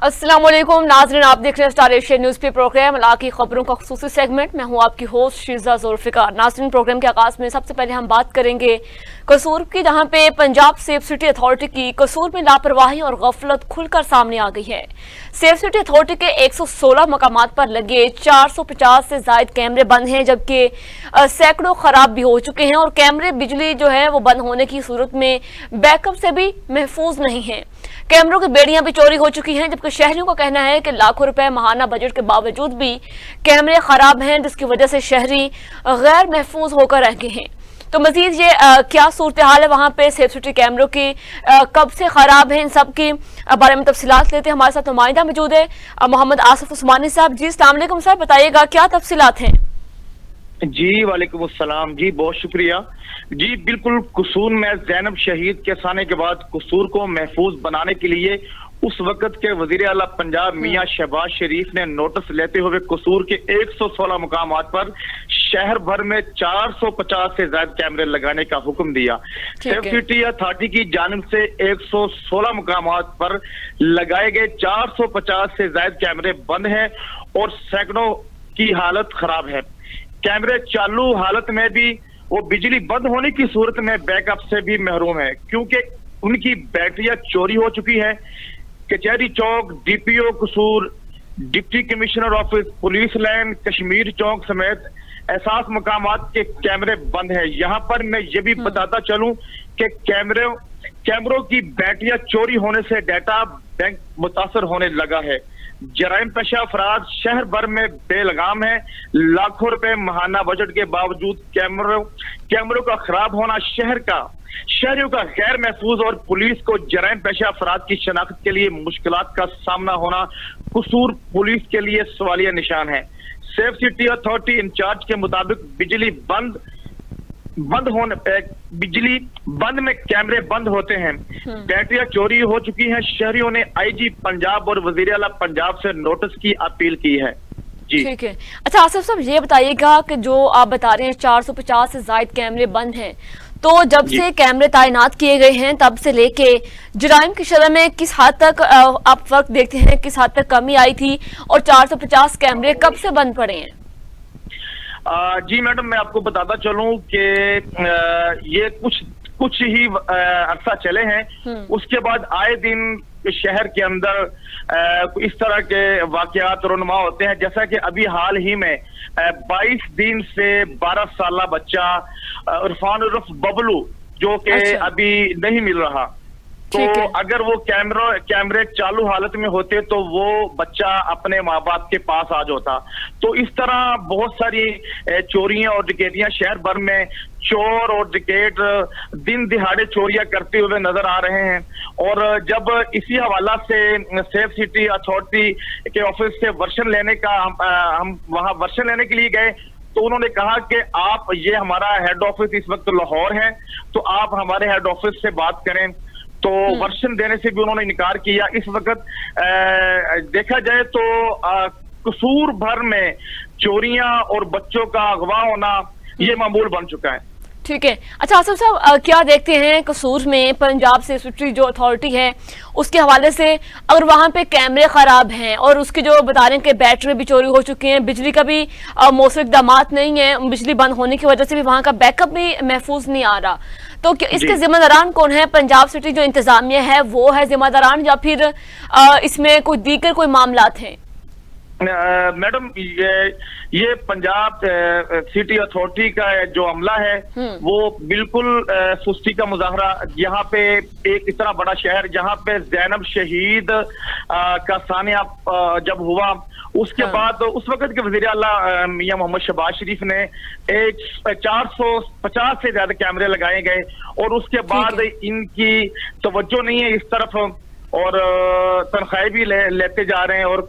अस्सलाम वालेकुम नाज़रीन, आप देख रहे हैं स्टार एशिया न्यूज़ पे प्रोग्राम इलाकी खबरों का खुसूसी सेगमेंट। मैं हूं आपकी होस्ट शीज़ा जुल्फ़िकार। नाज़रीन, प्रोग्राम के आगाज़ में सबसे पहले हम बात करेंगे कसूर की, जहां पे पंजाब सेफ सिटी अथॉरिटी की कसूर में लापरवाही और गफलत खुलकर सामने आ गई है। सेफ सिटी अथॉरिटी के 116 मकामात पर लगे 450 से जायद कैमरे बंद हैं, जबकि सैकड़ों खराब भी हो चुके हैं और कैमरे बिजली जो है वो बंद होने की सूरत में बैकअप से भी महफूज नहीं है। कैमरों की बेड़ियां भी चोरी हो चुकी हैं, जबकि शहरियों का कहना है कि लाखों रुपए माहाना बजट के बावजूद भी कैमरे खराब हैं, जिसकी वजह से शहरी गैर महफूज होकर रह गए हैं। तो मजीद ये क्या सूरत हाल है वहाँ पे, सेफ सिटी कैमरों की कब से खराब है, इन सब की बारे में तफसीलात लेते हैं। हमारे साथ नुमाइंदा मौजूद है मोहम्मद आसिफ उस्मानी साहब। जी अस्सलाम वालेकुम सर, बताइएगा क्या तफसीलात हैं। जी वालेकुम अस्सलाम। जी बहुत शुक्रिया। जी बिल्कुल, कसूर में ज़ैनब शहीद के आने के बाद कसूर को महफूज बनाने के लिए उस वक्त के वजीर आला पंजाब मियां शहबाज शरीफ ने नोटिस लेते हुए कसूर के 116 मुकामात पर शहर भर में 450 से ज्यादा कैमरे लगाने का हुक्म दिया। सेफ सिटी अथॉरिटी की जानिब से 116 मुकामात पर लगाए गए 450 से ज्यादा कैमरे बंद हैं और सैकड़ों की हालत खराब है। कैमरे चालू हालत में भी वो बिजली बंद होने की सूरत में बैकअप से भी महरूम है, क्योंकि उनकी बैटरियां चोरी हो चुकी है। Kachehri Chowk, DPO Kasur, deputy commissioner office, police line, Kashmir Chowk समेत एहसास मकामात के कैमरे बंद है। यहाँ पर मैं ये भी बताता चलूं कि कैमरों की बैटरियां चोरी होने से डाटा बैंक मुतासर होने लगा है। जराइम पेशा अफराद शहर भर में बेलगाम है। लाखों रुपए माहाना बजट के बावजूद कैमरों का खराब होना शहरियों का गैर महफूज और पुलिस को जराइम पेशा अफराद की शनाख्त के लिए मुश्किलात का सामना होना कसूर पुलिस के लिए सवालिया निशान है। सेफ सिटी अथॉरिटी इंचार्ज के मुताबिक बिजली बंद में कैमरे बंद होते हैं, बैटरियां चोरी हो चुकी हैं। शहरियों ने आईजी पंजाब और वजीर आला पंजाब से नोटिस की अपील की है। जी ठीक है। अच्छा आसिफ साहब, ये बताइएगा कि जो आप बता रहे हैं 450 से जायद कैमरे बंद हैं, तो जब से कैमरे तैनात किए गए हैं तब से लेके जराइम की शरह में किस हद तक आप फर्क देखते हैं, किस हद तक कमी आई थी और 450 कैमरे कब से बंद पड़े हैं? जी मैडम, मैं आपको बताता चलूं कि ये कुछ ही अरसा चले हैं। उसके बाद आए दिन शहर के अंदर इस तरह के वाकयात रोनुमा होते हैं, जैसा कि अभी हाल ही में 22 दिन से 12 साल बच्चा इरफान उर्फ बबलू जो कि अभी नहीं मिल रहा, तो अगर वो कैमरे चालू हालत में होते तो वो बच्चा अपने माँ बाप के पास आ जाता। तो इस तरह बहुत सारी चोरियां और डकैतियां शहर भर में चोर और डकैत दिन दिहाड़े चोरियां करते हुए नजर आ रहे हैं। और जब इसी हवाला से सेफ सिटी अथॉरिटी के ऑफिस से वर्शन लेने का हम वहां वर्शन लेने के लिए गए, तो उन्होंने कहा कि आप, ये हमारा हेड ऑफिस इस वक्त लाहौर है, तो आप हमारे हेड ऑफिस से बात करें। तो वर्षन देने से भी उन्होंने इनकार किया। इस वक्त देखा जाए तो कसूर भर में चोरियां और बच्चों का अगवा होना ये मामूल बन चुका है। ठीक है। अच्छा आसिफ साहब, क्या देखते हैं कसूर में पंजाब सेफ सिटी जो अथॉरिटी है उसके हवाले से, अगर वहां पे कैमरे खराब हैं और उसके जो बता रहे हैं कि बैटरी भी चोरी हो चुकी हैं, बिजली का भी मौसम इक़दामात नहीं है, बिजली बंद होने की वजह से भी वहां का बैकअप भी महफूज नहीं आ रहा, तो इसके जिम्मेदारान कौन है? पंजाब सिटी जो इंतजामिया है वो है जिम्मेदारान, या फिर इसमें कोई दीगर कोई मामलात हैं? मैडम, ये पंजाब सिटी अथॉरिटी का जो अमला है वो बिल्कुल सुस्ती का मुजाहरा। यहाँ पे एक इतना बड़ा शहर जहाँ पे ज़ैनब शहीद का सानिया जब हुआ, उसके बाद उस वक्त के वज़ीर आला मियां मोहम्मद शहबाज शरीफ ने 450 से ज्यादा कैमरे लगाए गए और उसके बाद इनकी तवज्जो नहीं है इस तरफ, और तनख्वाहें भी लेते जा रहे हैं और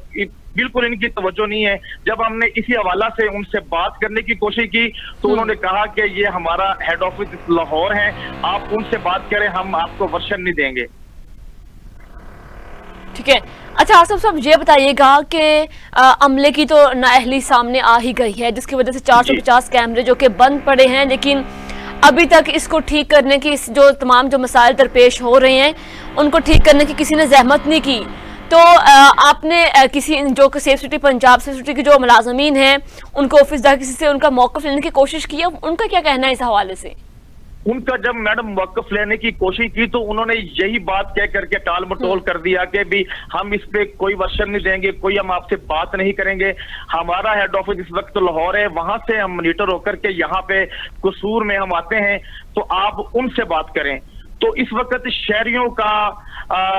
बिल्कुल इनकी तवज्जो नहीं है। जब हमने इसी हवाला से उनसे बात करने की कोशिश की तो उन्होंने कहा कि ये हमारा हेड ऑफिस लाहौर है, आप उनसे बात करें, हम आपको वर्शन नहीं देंगे। ठीक है। अच्छा आसिफ साहब, ये बताइएगा कि अमले की तो नाअहली सामने आ ही गई है, जिसकी वजह से 450 कैमरे जो कि बंद पड़े हैं, लेकिन अभी तक इसको ठीक करने की जो तमाम जो मसाइल दरपेश हो रहे हैं उनको ठीक करने की किसी ने जहमत नहीं की। تو आपने किसी जो कि safe city Punjab safe city के जो मुलाजमीन हैं उनको ऑफिस जाकर किसी से उनका मौक़िफ़ लेने की कोशिश की है, उनका क्या कहना है इस हवाले से? उनका जब मैडम मौक़िफ़ लेने की कोशिश की तो उन्होंने यही बात कह करके टाल मटोल कर दिया कि भी हम इस पे कोई वर्षन नहीं देंगे, कोई हम आपसे बात नहीं करेंगे। हमारा हेड ऑफिस इस वक्त लाहौर है, वहां से हम मॉनिटर होकर के यहाँ पे कसूर में हम आते हैं, तो आप उनसे बात करें। तो इस वक्त शहरियों का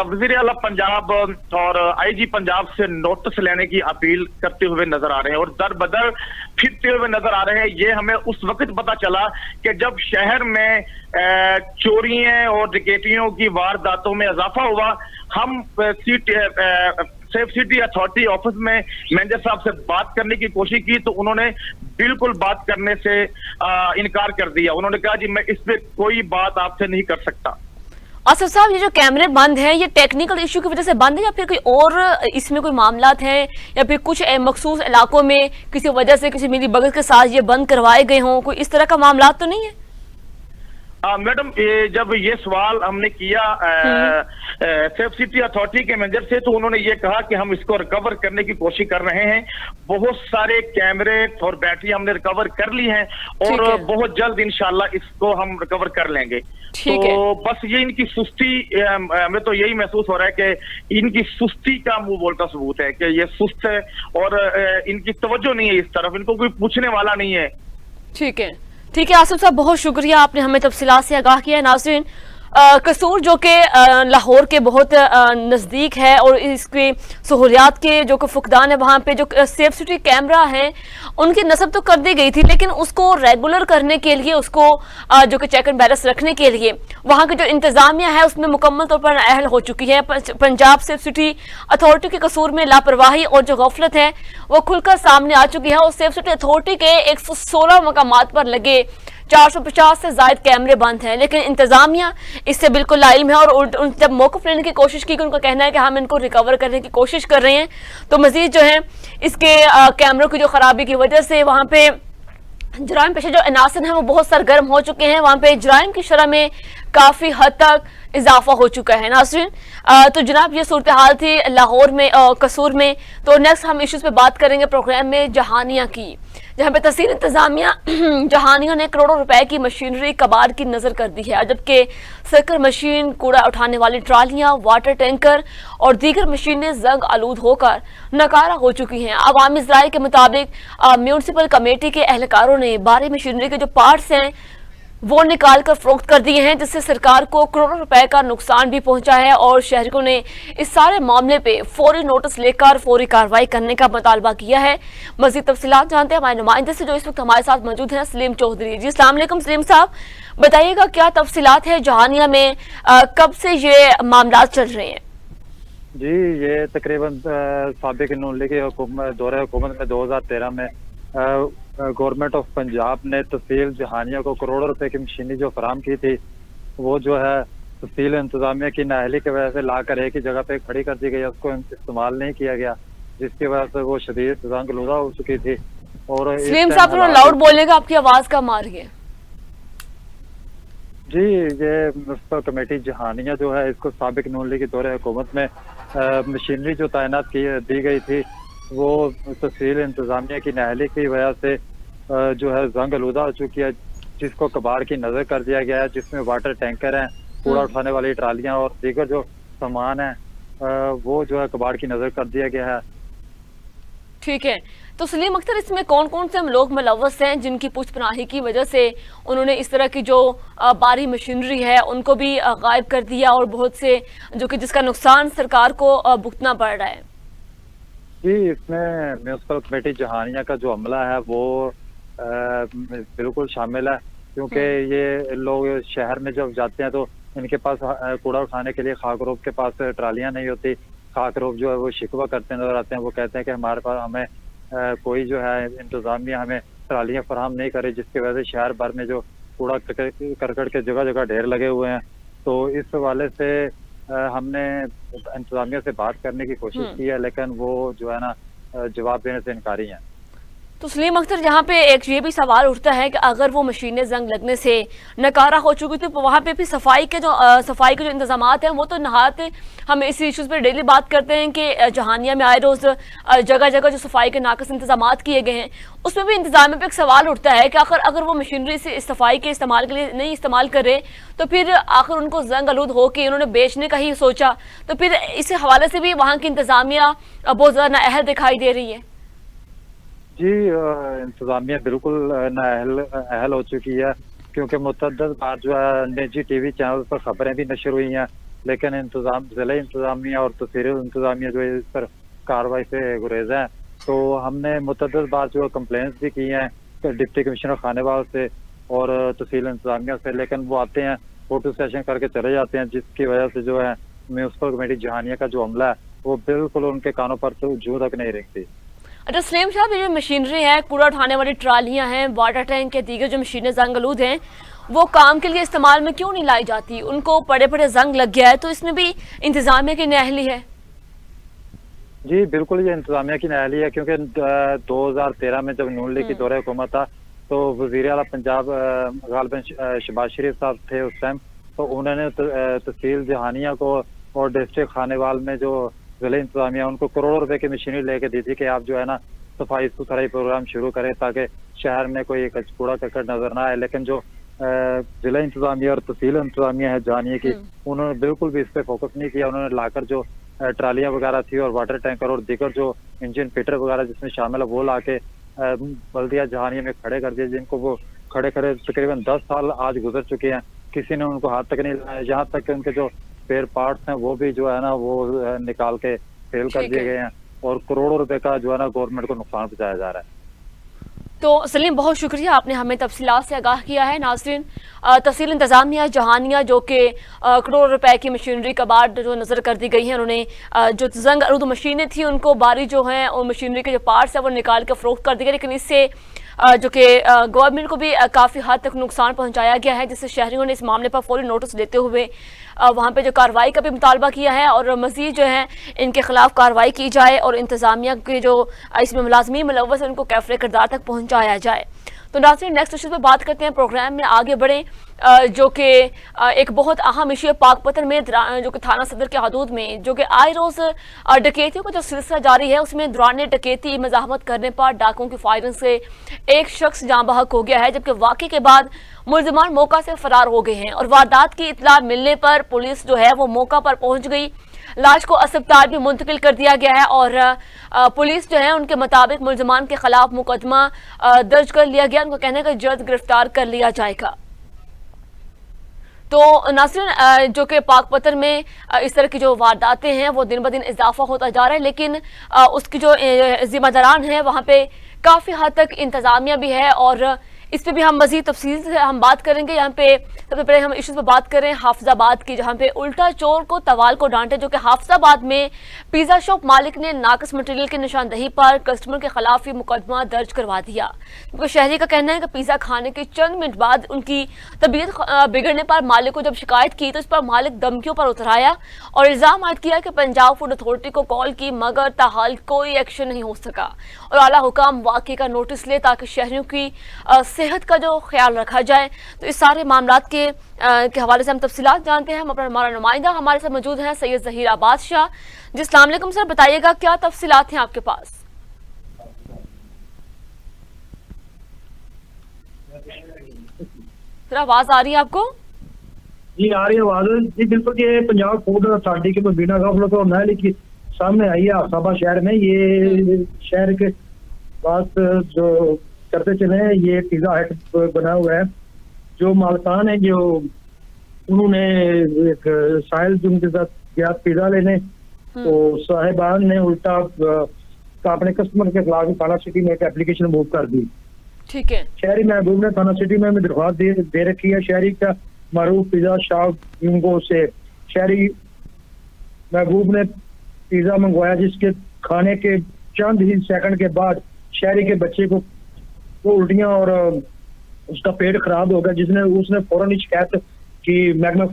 वज़ीर आला पंजाब और आईजी पंजाब से नोटिस लेने की अपील करते हुए नजर आ रहे हैं और दर बदर फिरते हुए नजर आ रहे हैं। ये हमें उस वक्त पता चला कि जब शहर में चोरियों और डकैतियों की वारदातों में इजाफा हुआ। हम सेफ सिटी अथॉरिटी ऑफिस में मैनेजर साहब से बात करने की कोशिश की तो उन्होंने बिल्कुल बात करने से इनकार कर दिया। उन्होंने कहा जी मैं इस पे कोई बात आपसे नहीं कर सकता। आसिफ साहब, ये जो कैमरे बंद हैं ये टेक्निकल इशू की वजह से बंद है या फिर कोई और इसमें कोई मामलात हैं या फिर कुछ मखसूस इलाकों में किसी वजह से किसी मिली भगत के साथ ये बंद करवाए गए हों, कोई इस तरह का मामला तो नहीं है? मैडम जब ये सवाल हमने किया सेफ सिटी अथॉरिटी के मैनेजर से तो उन्होंने ये कहा कि हम इसको रिकवर करने की कोशिश कर रहे हैं। बहुत सारे कैमरे और बैटरी हमने रिकवर कर ली हैं और बहुत जल्द इंशाल्लाह इसको हम रिकवर कर लेंगे। तो बस ये इनकी सुस्ती, हमें तो यही महसूस हो रहा है कि इनकी सुस्ती का मुंह बोलता सबूत है कि ये सुस्त है और इनकी तवज्जो नहीं है इस तरफ, इनको कोई पूछने वाला नहीं है। ठीक है आसिफ साहब, बहुत शुक्रिया, आपने हमें तफसीलात से आगाह किया है। नाज़रीन, कसूर जो कि लाहौर के बहुत नज़दीक है और इसकी सहूलियात के जो कि फुकदान है, वहाँ पे जो सेफ सिटी कैमरा है उनकी नस्ब तो कर दी गई थी लेकिन उसको रेगुलर करने के लिए, उसको जो कि चेक एंड बैलेंस रखने के लिए वहाँ की जो इंतज़ामिया है उसमें मुकम्मल तौर पर नाअहल हो चुकी है। पंजाब सेफ सिटी अथॉरिटी के कसूर में लापरवाही और जो गफलत है वो खुलकर सामने आ चुकी है और सेफ सिटी अथॉरिटी के 116 मकामात पर लगे 450 से ज्यादा कैमरे बंद हैं, लेकिन इंतजामिया इससे बिल्कुल लाइल्म है और जब मौक़िफ़ लेने की कोशिश की, उनका कहना है कि हम इनको रिकवर करने की कोशिश कर रहे हैं। तो मजीद जो है इसके कैमरों की जो खराबी की वजह से वहाँ पे जराइम पेशा जो अनासर हैं वो बहुत सरगर्म हो चुके हैं, वहाँ पे जराइम की शरह में काफ़ी हद तक इजाफा हो चुका है। नाज़रीन, तो जनाब ये सूरत हाल थी लाहौर में कसूर में। तो नेक्स्ट हम इश्यूज़ पे बात करेंगे प्रोग्राम में जहानिया की, जहाँ पे तहसील इंतजामिया जहानिया ने करोड़ों रुपए की मशीनरी कबाड़ की नजर कर दी है, जबकि सर्कल मशीन, कूड़ा उठाने वाली ट्रालियां, वाटर टैंकर और दीगर मशीनें जंग आलूद होकर नकारा हो चुकी हैं। अवामी ज़राए के मुताबिक म्यूनसिपल कमेटी के एहलकारों ने भारी मशीनरी के जो पार्ट्स हैं वो निकाल कर फरोख्त कर दिए हैं, जिससे सरकार को करोड़ों रुपए का नुकसान भी पहुंचा है और शहरियों ने इस सारे मामले पे फौरी नोटिस लेकर फौरी कार्रवाई करने का मुतालबा किया है। मज़ीद तफसीलात जानते हैं हमारे नुमाइंदे से जो इस वक्त हमारे साथ मौजूद हैं, सलीम चौधरी जी। अस्सलाम वालेकुम सलीम साहब, बताइएगा क्या तफसीलात है जहानिया में, कब से ये मामला चल रहे हैं? जी, ये तकरीबन साबिक नून लीग के दौरे हुकूमत में 2013 में गवर्नमेंट ऑफ पंजाब ने तहसील जहानिया को करोड़ों रुपए की मशीनरी जो फराम की थी वो जो है तहसील इंतजामिया की नाअहली की वजह से ला कर एक ही जगह पे खड़ी कर दी गई, उसको इस्तेमाल नहीं किया गया, जिसकी वजह से वो शदीद जंग आलूदा हो चुकी थी। और सलीम साहब थोड़ा लाउड बोलेगा, आपकी आवाज कम आ रही है। जी, ये म्युनिसिपल कमेटी जहानिया जो है इसको साबिक नून लीग के दौरे हुकूमत में मशीनरी जो तैनात दी गई थी वो तहसील इंतजामिया की नाअहली की वजह से जो है जंग आलूदा हो चुकी है, जिसको कबाड़ की नजर कर दिया गया है, जिसमें वाटर टैंकर हैं, कूड़ा उठाने वाली ट्रालियां और दीगर जो सामान है वो जो है कबाड़ की नजर कर दिया गया है। ठीक है, तो सलीम अख्तर, इसमें कौन कौन से लोग मुलव्वस हैं जिनकी पुष्पनाही की वजह से उन्होंने इस तरह की जो भारी मशीनरी है उनको भी गायब कर दिया और बहुत से जो कि जिसका नुकसान सरकार को भुगतना पड़ रहा है? जी, इसमें म्युनिसिपल कमेटी जहानिया का जो अमला है वो बिल्कुल शामिल है, क्योंकि ये लोग शहर में जब जाते हैं तो इनके पास कूड़ा उठाने के लिए खाकरोब के पास ट्रालियां नहीं होती। खाकरोब जो है वो शिकवा करते नजर आते हैं, वो कहते हैं कि हमारे पास हमें कोई जो है इंतजामिया हमें ट्रालियां फराहम नहीं करे, जिसकी वजह से शहर भर में जो कूड़ा करकट के जगह जगह ढेर लगे हुए हैं। तो इस हवाले से हमने इंतजामिया से बात करने की कोशिश की है, लेकिन वो जो है ना जवाब देने से इनकारी हैं। तो सलीम अख्तर, यहाँ पे एक ये भी सवाल उठता है कि अगर वो मशीनें जंग लगने से नकारा हो चुकी तो वहाँ पे भी सफाई के जो इंतजामात हैं वो तो नहायत, हम इस इश्यूज़ पे डेली बात करते हैं कि जहानिया में आए रोज़ जगह जगह जो सफाई के नाकस इंतजामात किए गए हैं, उसमें भी इंतजामिया पे एक सवाल उठता है कि आखिर अगर वो मशीनरी से सफाई के इस्तेमाल के लिए नहीं इस्तेमाल कर रहे तो फिर आखिर उनको जंग आलूद हो के उन्होंने बेचने का ही सोचा, तो फिर इस हवाले से भी वहाँ की इंतजामिया बहुत ज़्यादा नाअहल दिखाई दे रही है। जी, इंतजामिया बिल्कुल नाअहल हो चुकी है, क्योंकि मुतअद्दिद बार जो है निजी टीवी चैनल पर खबरें भी नशर हुई हैं, लेकिन ज़िला इंतजामिया और तहसील इंतजामिया जो है इस पर कार्रवाई से गुरेज हैं। तो हमने मुतअद्दिद बार जो कंप्लेंट्स भी की हैं डिप्टी कमिश्नर खानेवाल से और तहसील इंतजामिया से, लेकिन वो आते हैं फोटो सेशन करके चले जाते हैं, जिसकी वजह से जो है म्यूनसिपल कमेटी जहानिया का जो अमला है वो बिल्कुल उनके कानों पर तो जू तक नहीं रखती। अच्छा सलीम साहब, ये जो मशीनरी है, कूड़ा उठाने वाली ट्रालियां हैं, वाटर टैंक के दीगर जो मशीनें जंग आलूद हैं, वो काम के लिए इस्तेमाल में क्यों नहीं लाई जाती? उनको पड़े पड़े जंग लग गया है, तो इसमें भी इंतजामिया की नाअहली है। जी बिल्कुल, ये इंतजामिया की नाअहली है, क्योंकि 2013 में जब नून लीग की दौरे हुकूमत था तो वज़ीर आला पंजाब गालिबन शहबाज शरीफ साहब थे उस टाइम, तो उन्होंने तहसील जहानिया को और डिस्ट्रिक्ट खानेवाल में जो ज़िले इंतजामिया उनको करोड़ों रुपए की मशीनरी लेके दी थी कि आप जो है ना सफाई सुथराई प्रोग्राम शुरू करें ताकि शहर में कोई कूड़ा करकट नजर ना आए। लेकिन जो जिला इंतजामिया और तहसील इंतजामिया है जहानिया की, उन्होंने बिल्कुल भी इस पे फोकस नहीं किया। उन्होंने लाकर जो ट्रालियां वगैरह थी और वाटर टैंकर और दीगर जो इंजन फिटर वगैरह जिसमें शामिल है वो लाके बल्दिया जहानिया में खड़े कर दिए, जिनको वो खड़े खड़े तकरीबन 10 साल आज गुजर चुके हैं, किसी ने उनको हाथ तक नहीं लगाया। यहाँ तक कि उनके जो स्पेयर पार्ट्स हैं वो भी जो है ना वो निकाल के फेल कर दिए गए हैं और करोड़ों रुपए का जो है ना गवर्नमेंट को नुकसान पहुंचाया जा रहा है। तो सलीम, बहुत शुक्रिया, आपने हमें तफसीलात से आगाह किया है। नाज़रीन, तहसील इंतजामिया जहानिया जो कि करोड़ रुपए की मशीनरी कबाड़ जो नज़र कर दी गई है, उन्होंने जो जंग आलूद मशीनें थी उनको बारी जो हैं और मशीनरी के जो पार्ट्स हैं वो निकाल के फरोख्त कर दिए गए, लेकिन इससे जो कि गवर्नमेंट को भी काफ़ी हद तक नुकसान पहुंचाया गया है, जिससे शहरियों ने इस मामले पर फौरी नोटिस देते हुए वहाँ पे जो कार्रवाई का भी मुतालबा किया है और मज़ीद जो है इनके खिलाफ कार्रवाई की जाए और इंतज़ामिया के जो इसमें मुलाजमीन मुलव्वस है उनको कैफरे किरदार तक पहुँचाया जाए। तो नाज़रीन, नेक्स्ट इशू पे बात करते हैं, प्रोग्राम में आगे बढ़ें, जो कि एक बहुत अहम इशू है पाकपतन में, जो कि थाना सदर के हदूद में जो कि आए रोज़ डकैतियों का जो सिलसिला जारी है, उसमें दौरान डकैती मज़ाहमत करने पर डाकुओं की फायरिंग से एक शख्स जाँ बहक हो गया है, जबकि वाक़े के बाद मुलज़िमान मौका से फरार हो गए हैं और वारदात की इत्तला मिलने पर पुलिस जो है वो मौका पर पहुँच गई, लाश को अस्पताल में मुंतकिल कर दिया गया है और पुलिस जो है उनके मुताबिक मुलज़मान के खिलाफ मुकदमा दर्ज कर लिया गया। उनका कहना है कि जल्द गिरफ्तार कर लिया जाएगा। तो नाज़रीन, जो कि पाकपतन में इस तरह की जो वारदातें हैं वो दिन ब दिन इजाफा होता जा रहा है, लेकिन उसकी जो जिम्मेदारान है वहाँ पे काफ़ी हद तक इंतज़ामिया भी है और इस पे भी हम मज़ीद तफसील से हम बात करेंगे। यहाँ पे सबसे पहले हम इश्यूज़ पर बात करें हाफिजाबाद की, जहाँ पे उल्टा चोर को तवाल को डांटे, जो कि हाफिजाबाद में पिज़्ज़ा शॉप मालिक ने नाकस मटेरियल की निशानदही पर कस्टमर के खिलाफ ही मुकदमा दर्ज करवा दिया, क्योंकि शहरी का कहना है कि पिज़्ज़ा खाने के चंद मिनट बाद उनकी तबीयत बिगड़ने पर मालिक को जब शिकायत की तो इस पर मालिक धमकियों पर उतर आया और इल्ज़ाम आयद किया कि पंजाब फूड अथॉरिटी को कॉल की मगर ताहाल कोई एक्शन नहीं हो सका और आला हुकाम वाक़े का नोटिस ले ताकि शहरियों की सेहत का जो ख्याल रखा जाए। तो इस सारे मामलात के हवाले से हम तफसीलात जानते हैं। हमारा नुमाइंदा हमारे साथ मौजूद है सैयद ज़हीर आबाद शाह जी। अस्सलाम वालेकुम सर, बताइएगा क्या तफसीलात हैं आपके पास? सर आवाज आ रही है आपको? जी आ रही है आवाज जी। बिल्कुल, ये पंजाब फूड अथॉरिटी के बिना गफलत और नाअहली की सामने आई है हाफिजाबाद शहर में। ये शहर के पास जो करते चले हैं, ये पिज़्ज़ा हट बना हुआ है। जो मालकान है जो उन्होंने एक साहिल जो उनके साथ गया पिज़्ज़ा लेने, तो साहिबान ने उल्टा अपने कस्टमर के खिलाफ थाना सिटी में एक एप्लीकेशन मूव कर दी। ठीक है, शहरी महबूब ने थाना सिटी में दरख्वास्त दे रखी है। शहरी का मारूफ पिज़्ज़ा शॉप यूंगो से शहरी महबूब ने पिज़्ज़ा मंगवाया, जिसके खाने के चंद ही सेकंड के बाद शहरी के बच्चे को उल्टियां और उसका पेट खराब हो गया, उसने फौरन ही शिकायत की महकमा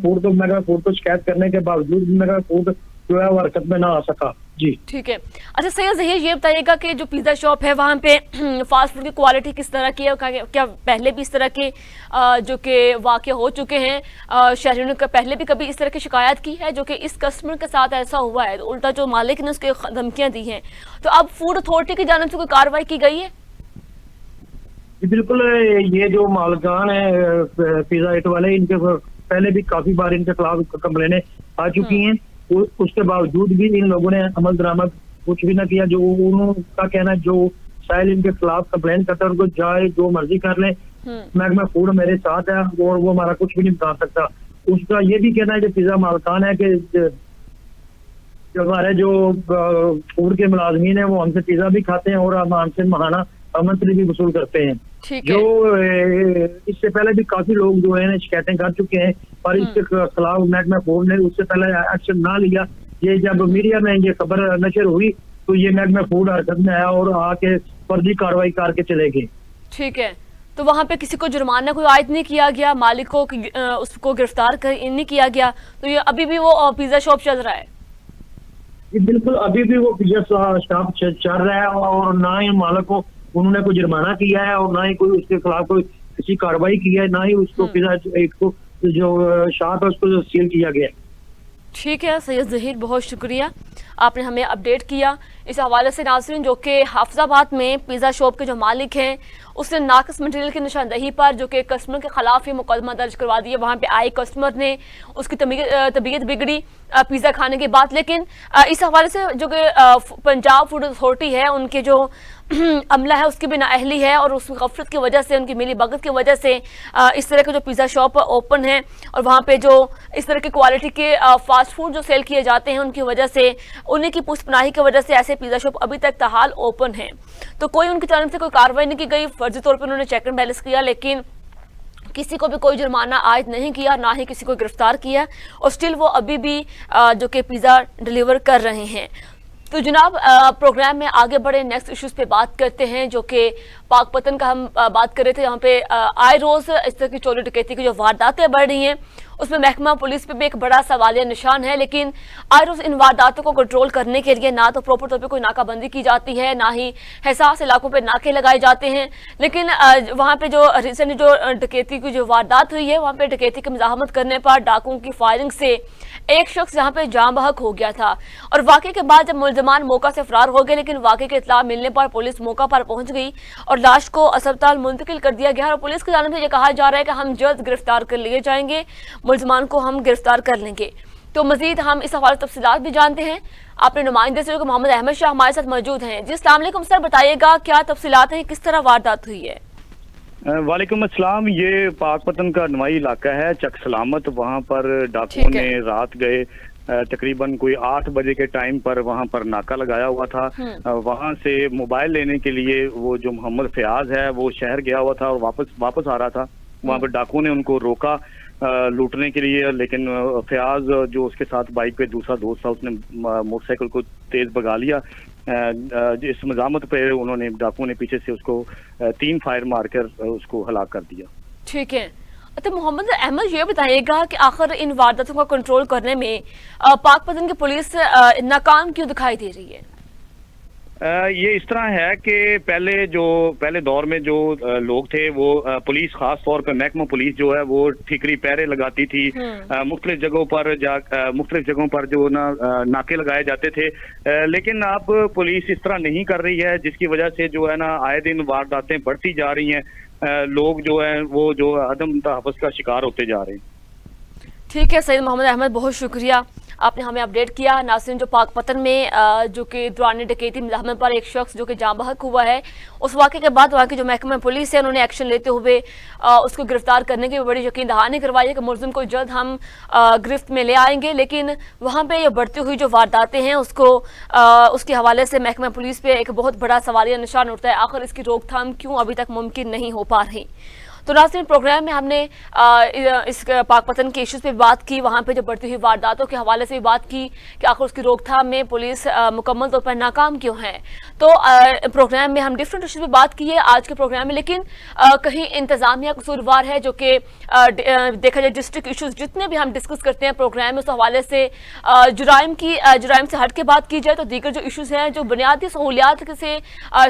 फूड को शिकायत करने के बावजूद महकमा फूड जो है वो हरकत में ना आ सका। जी। ठीक है। अच्छा सैयद ज़हीर, ये बताइएगा कि जो पिज़्ज़ा शॉप है वहाँ पे फास्ट फूड की क्वालिटी किस तरह की है? क्या पहले भी इस तरह के जो कि वाक़या हो चुके हैं, शहरियों ने पहले भी कभी इस तरह की शिकायत की है जो कि इस कस्टमर के साथ ऐसा हुआ है, तो उल्टा जो मालिक ने उसके धमकियाँ दी हैं, तो अब फूड अथॉरिटी की जानिब से कोई कार्रवाई की गई है? बिल्कुल, ये जो मालकान है पिज़्ज़ा हट वाले, इनके पहले भी काफी बार इनके खिलाफ कंप्लेनें आ चुकी हैं। उसके बावजूद भी इन लोगों ने अमल दरामद कुछ भी ना किया। जो उनका कहना है, जो साहिल इनके खिलाफ कंप्लेन करता है उनको जाए जो मर्जी कर ले, महकमा फूड मेरे साथ है और वो हमारा कुछ भी नहीं बता सकता। उसका ये भी कहना है जो पिज़्ज़ा मालकान है कि जो हमारे जो फूड के मुलाजमीन है वो हमसे पिज़्ज़ा भी खाते हैं और हमसे महाना आमंत्रण भी वसूल करते हैं। जो इससे पहले भी काफी लोग जो है शिकायतें कर चुके हैं, पर इसके खिलाफ महकमा फूड ने उससे पहले एक्शन ना लिया। ये जब मीडिया में ये खबर नशर हुई तो ये महकमा फूड हरकत में आया और आके फर्जी कार्रवाई करके चले गए। ठीक है, तो वहाँ पे किसी को जुर्माना कोई आयद नहीं किया गया, मालिक को उसको गिरफ्तार नहीं किया गया, तो ये अभी भी वो पिज़्ज़ा शॉप चल रहा है? बिल्कुल, अभी भी वो पिज़्ज़ा शॉप चल रहा है और ना ही मालिक को उन्होंने कोई जुर्माना किया है और ना ही कोई उसके खिलाफ कोई किसी कार्रवाई की है, ना ही उसको पिज़्ज़ा को जो शॉप है उसको सील किया गया। ठीक है सैयद ज़हीर, बहुत शुक्रिया, आपने हमें अपडेट किया इस हवाले से। नाज़रीन, जो कि हाफिजाबाद में पिज़्ज़ा शॉप के जो मालिक हैं उसने नाकस मटेरियल की निशानदही पर जो कि कस्टमर के खिलाफ ही मुकदमा दर्ज करवा दिया। वहाँ पे आए कस्टमर ने, उसकी तबीयत बिगड़ी पिज़्ज़ा खाने के बाद। लेकिन इस हवाले से जो कि पंजाब फूड अथॉरिटी है, उनके जो अमला है उसकी भी नाअहली है और उस गफलत की वजह से, उनकी मिली भगत की वजह से इस तरह के जो पिज़्ज़ा शॉप ओपन है और वहाँ पे जो इस तरह की क्वालिटी के फास्ट फूड जो सेल किए जाते हैं उनकी वजह से, उन्हीं की पुष्पनाही की वजह से ऐसे पिज़्ज़ा शॉप अभी तक ताहाल ओपन है। तो कोई उनकी तरफ से कोई कार्रवाई नहीं की गई, फर्जी तौर पर उन्होंने चेक एंड बैलेंस किया, लेकिन किसी को भी कोई जुर्माना आयद नहीं किया, ना ही किसी को गिरफ्तार किया, और स्टिल वो अभी भी जो कि पिज़्ज़ा डिलीवर कर रहे हैं। तो जनाब, प्रोग्राम में आगे बढ़े, नेक्स्ट इश्यूज पे बात करते हैं, जो कि पाकपतन का हम बात कर रहे थे। यहाँ पे आए रोज़ इस तरह की चोरी डकैती की जो वारदातें बढ़ रही हैं उसमें महकमा पुलिस पे भी एक बड़ा सवालिया निशान है। लेकिन आए रोज़ इन वारदातों को कंट्रोल करने के लिए ना तो प्रॉपर तौर पे कोई नाकाबंदी की जाती है, ना ही हिसास इलाकों पे नाके लगाए जाते हैं। लेकिन वहाँ पे जो रिसेंटली जो डकैती की जो वारदात हुई है, वहाँ पे डकैती की मज़ाहमत करने पर डाकुओं की फायरिंग से एक शख्स यहाँ पे जाँ बहक हो गया था और वाक़े के बाद जब मुलजमान मौका से फरार हो गए, लेकिन वाक़े की इत्तला मिलने पर पुलिस मौका पर पहुंच गई और लाश को अस्पताल मुंतकिल कर दिया गया। और पुलिस की जानिब से ये कहा जा रहा है कि हम जल्द गिरफ्तार कर लिए जाएंगे, मुलजमान को हम गिरफ्तार कर लेंगे। तो मजीद हम इस हवाले से तफसीलात भी जानते हैं। अपने नुमाइंदे से मोहम्मद अहमद शाह हमारे साथ मौजूद हैं। जी अस्सलाम वालेकुम सर, बताइएगा क्या तफसीलात हैं, किस तरह वारदात हुई है? वालेकुम अस्सलाम। ये पाकपतन का नवाई इलाका है, चक सलामत। वहाँ पर डाकुओं ने रात गए, तकरीबन कोई 8 बजे के टाइम पर वहाँ पर नाका लगाया हुआ था। वहाँ से मोबाइल लेने के लिए वो जो मोहम्मद फयाज है वो शहर गया हुआ था और वापस आ रहा था। वहाँ पर डाकुओं ने उनको रोका लूटने के लिए, लेकिन फयाज जो उसके साथ बाइक पे दूसरा दोस्त था उसने मोटरसाइकिल को तेज भगा लिया। इस मजामत पे उन्होंने डाकुओं ने पीछे से उसको 3 फायर मारकर उसको हलाक कर दिया। ठीक है, तो मोहम्मद अहमद ये बताइएगा कि आखिर इन वारदातों का कंट्रोल करने में पाकपतन की पुलिस नाकाम क्यों दिखाई दे रही है? ये इस तरह है कि पहले दौर में जो लोग थे वो पुलिस, खास तौर पर महकमा पुलिस जो है वो ठिकरी पहरे लगाती थी। मुख्तलिफ जगहों पर जो नाके लगाए जाते थे, लेकिन अब पुलिस इस तरह नहीं कर रही है, जिसकी वजह से जो है ना आए दिन वारदातें बढ़ती जा रही हैं। लोग जो है वो जो अदम तहफ़्फ़ुज़ का शिकार होते जा रहे हैं। ठीक है सैयद मोहम्मद अहमद, बहुत शुक्रिया, आपने हमें अपडेट किया। नाज़रीन, जो पाकपतन में जो कि दौरान डकैती मुलज़मत पर एक शख्स जो कि जाँ बहक हुआ है, उस वाक़े के बाद वहाँ की जो महकमा पुलिस है उन्होंने एक्शन लेते हुए उसको गिरफ्तार करने की बड़ी यकीन दहानी करवाई है कि मुलज़िम को जल्द हम गिरफ्त में ले आएंगे। लेकिन वहाँ पर ये बढ़ती हुई जो वारदातें हैं उसके हवाले से महकमा पुलिस पर एक बहुत बड़ा सवालिया निशान उठता है। आखिर इसकी रोकथाम क्यों अभी तक मुमकिन नहीं हो पा रही? तो नाज़रीन, प्रोग्राम में हमने इस पाकपतन के इश्यूज़ पे बात की, वहाँ पे जो बढ़ती हुई वारदातों के हवाले से भी बात की कि आखिर उसकी रोकथाम में पुलिस मुकम्मल तौर पर नाकाम क्यों है। तो प्रोग्राम में हम डिफरेंट इश्यूज़ पे बात की है आज के प्रोग्राम में, लेकिन कहीं इंतज़ामिया कसूरवार है, जो कि देखा जाए डिस्ट्रिक्ट इश्यूज़ जितने भी हम डिस्कस करते हैं प्रोग्राम में, उस हवाले से जुराइम से हट के बात की जाए तो दीगर जो इश्यूज़ हैं, जो बुनियादी सहूलियात से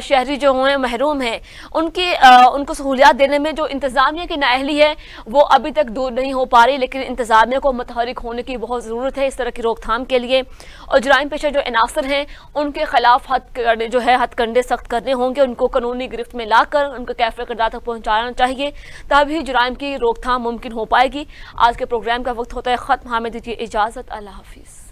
शहरी जो हैं महरूम हैं, उनको सहूलियात देने में जो इंतज़ामिया की नाअहली है वो अभी तक दूर नहीं हो पा रही। लेकिन इंतज़ामिया को मुतहरिक होने की बहुत ज़रूरत है इस तरह की रोकथाम के लिए, और जुराइम पेशा जो अनासर हैं उनके खिलाफ हथकंडे सख्त करने होंगे, उनको कानूनी गिरफ्त में लाकर उनको कैफ़े किरदार तक पहुँचाना चाहिए, तभी जुराइम की रोकथाम मुमकिन हो पाएगी। आज के प्रोग्राम का वक्त होता है ख़त्म। हमें दीजिए इजाज़त, अल्लाह हाफिज़।